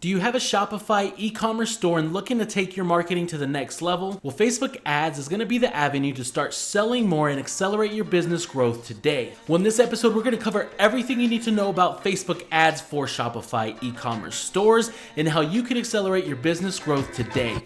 Do you have a Shopify e-commerce store and looking to take your marketing to the next level? Well, Facebook ads is going to be the avenue to start selling more and accelerate your business growth today. Well, in this episode, we're going to cover everything you need to know about Facebook ads for Shopify e-commerce stores and how you can accelerate your business growth today.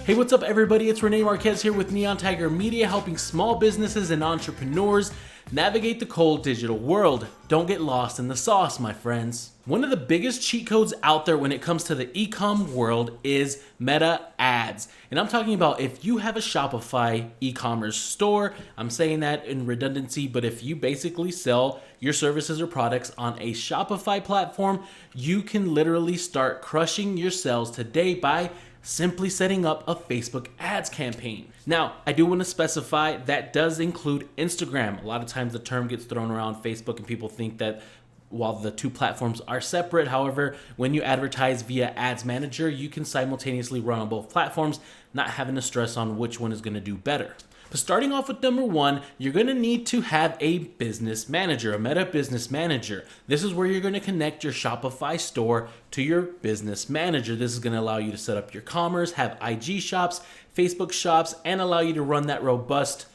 Hey, what's up everybody? It's Rene Marquez here with Neon Tiger Media, helping small businesses and entrepreneurs navigate the cold digital world. Don't get lost in the sauce, my friends. One of the biggest cheat codes out there when it comes to the e-com world is Meta ads. And I'm talking about if you have a Shopify e-commerce store, I'm saying that in redundancy, but if you basically sell your services or products on a Shopify platform, you can literally start crushing your sales today by simply setting up a Facebook ads campaign. Now, I do want to specify that does include Instagram. A lot of times the term gets thrown around Facebook and people think that while the two platforms are separate, however, when you advertise via Ads Manager, you can simultaneously run on both platforms, not having to stress on which one is going to do better. But starting off with number one, you're going to need to have a business manager, a Meta business manager. This is where you're going to connect your Shopify store to your business manager. This is going to allow you to set up your commerce, have IG shops, Facebook shops, and allow you to run that robust,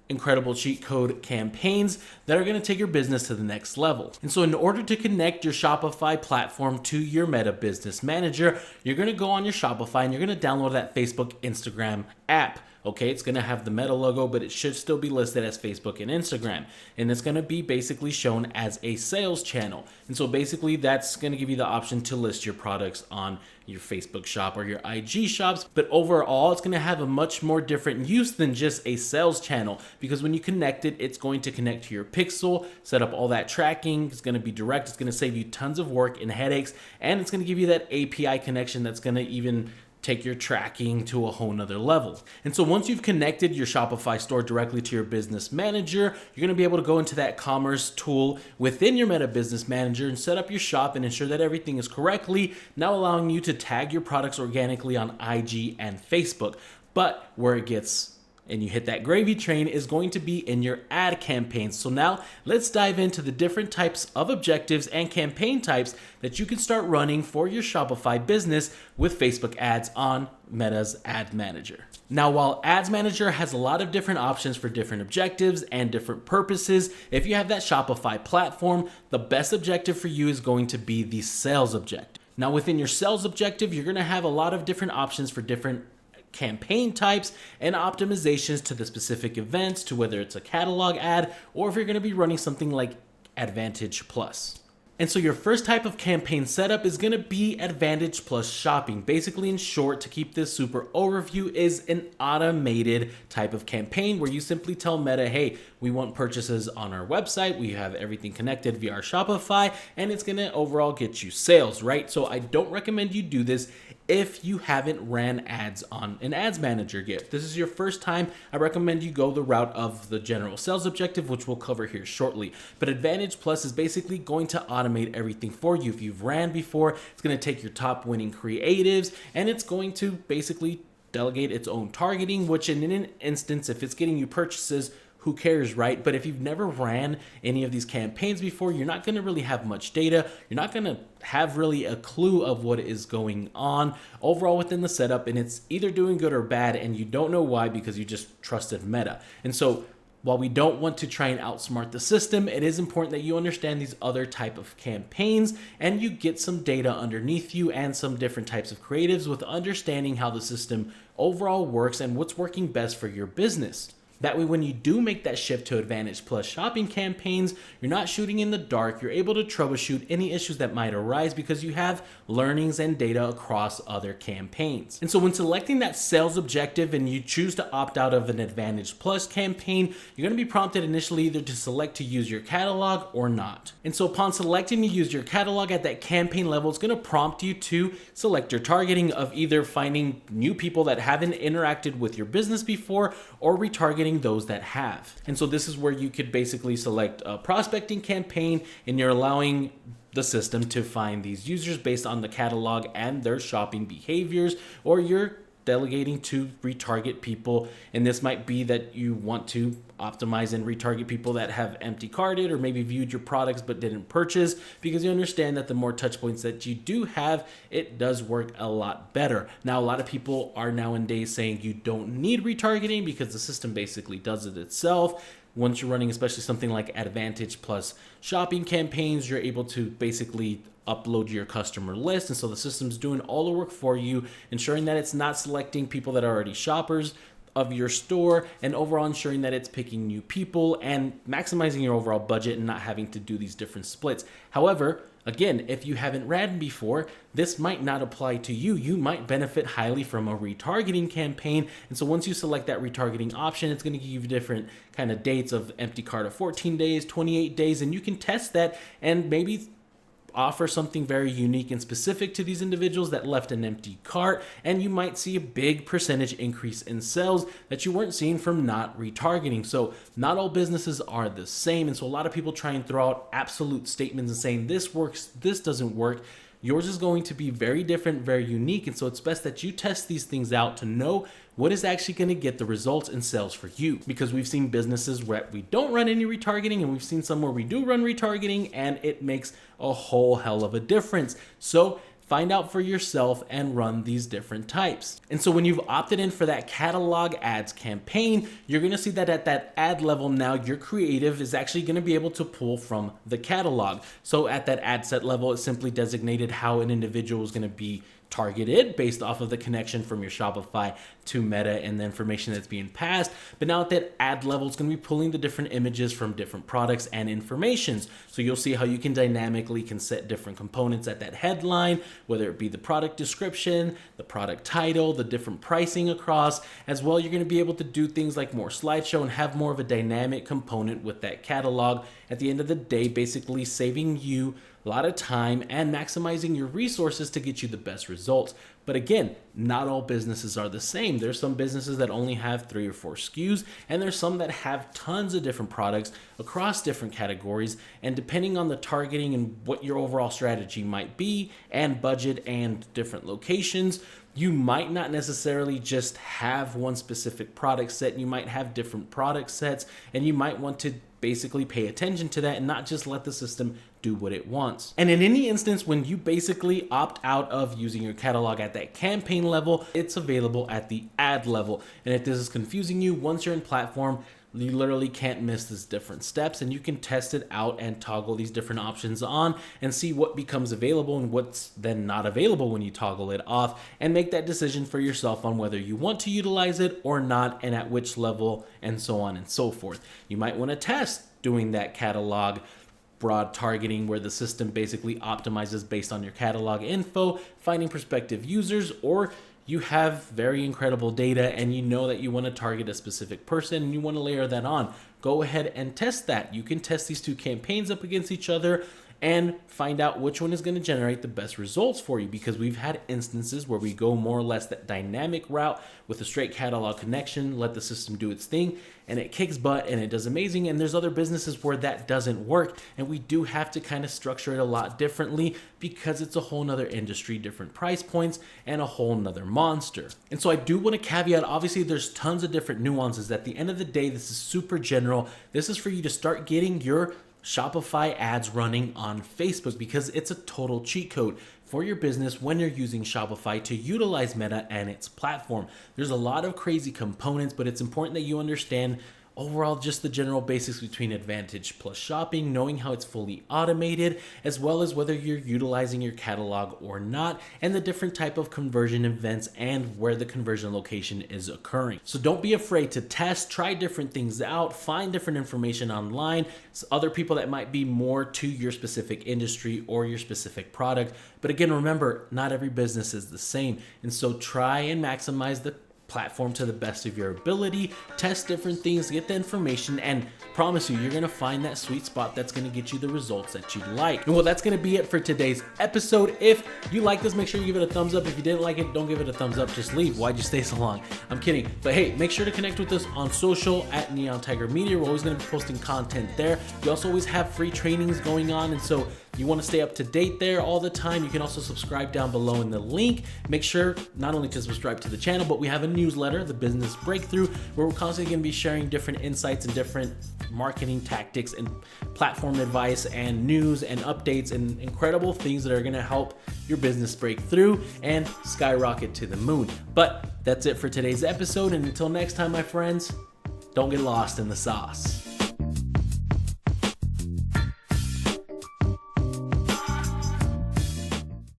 incredible cheat code campaigns that are going to take your business to the next level. And so in order to connect your Shopify platform to your Meta business manager, you're going to go on your Shopify and you're going to download that Facebook Instagram app. Okay, it's going to have the Meta logo, but it should still be listed as Facebook and Instagram. And it's going to be basically shown as a sales channel. And so basically that's going to give you the option to list your products on your Facebook shop or your IG shops. But overall, it's going to have a much more different use than just a sales channel, because when you connect it, it's going to connect to your pixel, set up all that tracking. It's going to be direct. It's going to save you tons of work and headaches. And it's going to give you that API connection that's going to even take your tracking to a whole nother level. And so once you've connected your Shopify store directly to your business manager, you're gonna be able to go into that commerce tool within your Meta Business Manager and set up your shop and ensure that everything is correctly, now allowing you to tag your products organically on IG and Facebook. But where it gets and you hit that gravy train is going to be in your ad campaigns. So now let's dive into the different types of objectives and campaign types that you can start running for your Shopify business with Facebook ads on Meta's Ad Manager. Now, while Ads Manager has a lot of different options for different objectives and different purposes, if you have that Shopify platform, the best objective for you is going to be the sales objective. Now, within your sales objective, you're going to have a lot of different options for different campaign types and optimizations to the specific events, to whether it's a catalog ad or if you're going to be running something like Advantage Plus. And so your first type of campaign setup is going to be Advantage Plus shopping. Basically, in short, to keep this super overview, is an automated type of campaign where you simply tell Meta, hey, we want purchases on our website. We have everything connected via our Shopify, and it's going to overall get you sales, right? So I don't recommend you do this if you haven't ran ads on an ads manager yet. If this is your first time, I recommend you go the route of the general sales objective, which we'll cover here shortly. But Advantage Plus is basically going to automate everything for you. If you've ran before, it's going to take your top winning creatives and it's going to basically delegate its own targeting, which in an instance, if it's getting you purchases, who cares, right? But if you've never ran any of these campaigns before, you're not going to really have much data. You're not going to have really a clue of what is going on overall within the setup, and it's either doing good or bad, and you don't know why because you just trusted Meta. And so while we don't want to try and outsmart the system, it is important that you understand these other type of campaigns and you get some data underneath you and some different types of creatives with understanding how the system overall works and what's working best for your business. That way, when you do make that shift to Advantage Plus shopping campaigns, you're not shooting in the dark. You're able to troubleshoot any issues that might arise because you have learnings and data across other campaigns. And so when selecting that sales objective and you choose to opt out of an Advantage Plus campaign, you're going to be prompted initially either to select to use your catalog or not. And so upon selecting to use your catalog at that campaign level, it's going to prompt you to select your targeting of either finding new people that haven't interacted with your business before or retargeting those that have. And so this is where you could basically select a prospecting campaign and you're allowing the system to find these users based on the catalog and their shopping behaviors, or you're delegating to retarget people. And this might be that you want to optimize and retarget people that have empty carted or maybe viewed your products but didn't purchase, because you understand that the more touch points that you do have, it does work a lot better. Now, a lot of people are nowadays saying you don't need retargeting because the system basically does it itself. Once you're running especially something like Advantage plus shopping campaigns, you're able to basically upload your customer list, and so the system's doing all the work for you, ensuring that it's not selecting people that are already shoppers of your store, and overall ensuring that it's picking new people and maximizing your overall budget and not having to do these different splits. However, again, if you haven't ran before, this might not apply to you. You might benefit highly from a retargeting campaign. And so once you select that retargeting option, it's going to give you different kind of dates of empty cart of 14 days, 28 days, and you can test that and maybe offer something very unique and specific to these individuals that left an empty cart, and you might see a big percentage increase in sales that you weren't seeing from not retargeting. So not all businesses are the same, and so a lot of people try and throw out absolute statements and saying this works, this doesn't work. Yours is going to be very different, very unique, and so it's best that you test these things out to know what is actually going to get the results in sales for you. Because we've seen businesses where we don't run any retargeting, and we've seen some where we do run retargeting, and it makes a whole hell of a difference. So find out for yourself and run these different types. And so when you've opted in for that catalog ads campaign, you're going to see that at that ad level now, your creative is actually going to be able to pull from the catalog. So at that ad set level, it's simply designated how an individual is going to be targeted based off of the connection from your Shopify to Meta and the information that's being passed. But now at that ad level, it's going to be pulling the different images from different products and informations. So you'll see how you can dynamically set different components at that headline, whether it be the product description, the product title, the different pricing across. As well, you're going to be able to do things like more slideshow and have more of a dynamic component with that catalog. At the end of the day, basically saving you a lot of time and maximizing your resources to get you the best results. But again, not all businesses are the same. There's some businesses that only have 3 or 4 SKUs, and there's some that have tons of different products across different categories. And depending on the targeting and what your overall strategy might be, and budget and different locations, you might not necessarily just have one specific product set. You might have different product sets, and you might want to basically pay attention to that and not just let the system do what it wants. And in any instance, when you basically opt out of using your catalog at that campaign level, it's available at the ad level. And if this is confusing you, once you're in platform, you literally can't miss these different steps, and you can test it out and toggle these different options on and see what becomes available and what's then not available when you toggle it off, and make that decision for yourself on whether you want to utilize it or not, and at which level, and so on and so forth. You might want to test doing that catalog broad targeting where the system basically optimizes based on your catalog info, finding prospective users, or you have very incredible data and you know that you want to target a specific person and you want to layer that on. Go ahead and test that. You can test these two campaigns up against each other and find out which one is going to generate the best results for you, because we've had instances where we go more or less that dynamic route with a straight catalog connection, let the system do its thing, and it kicks butt and it does amazing. And there's other businesses where that doesn't work, and we do have to kind of structure it a lot differently because it's a whole nother industry, different price points, and a whole nother monster. And so I do want to caveat, obviously there's tons of different nuances. At the end of the day, this is super general. This is for you to start getting your Shopify ads running on Facebook, because it's a total cheat code for your business when you're using Shopify to utilize Meta and its platform. There's a lot of crazy components, but it's important that you understand overall just the general basics between Advantage plus shopping, knowing how it's fully automated, as well as whether you're utilizing your catalog or not, and the different type of conversion events and where the conversion location is occurring. So don't be afraid to test, try different things out, find different information online, other people that might be more to your specific industry or your specific product. But again, remember, not every business is the same. And so try and maximize the platform to the best of your ability, test different things, get the information, and promise you, you're going to find that sweet spot that's going to get you the results that you like. And well, that's going to be it for today's episode. If you like this, make sure you give it a thumbs up. If you didn't like it, don't give it a thumbs up, just leave. Why'd you stay so long? I'm kidding. But hey, make sure to connect with us on social at Neon Tiger Media. We're always going to be posting content there. We also always have free trainings going on, and so You want to stay up to date there all the time. You can also subscribe down below in the link. Make sure not only to subscribe to the channel, but we have a newsletter, The Business Breakthrough, where we're constantly going to be sharing different insights and different marketing tactics and platform advice and news and updates and incredible things that are going to help your business break through and skyrocket to the moon. But that's it for today's episode. And until next time, my friends, don't get lost in the sauce.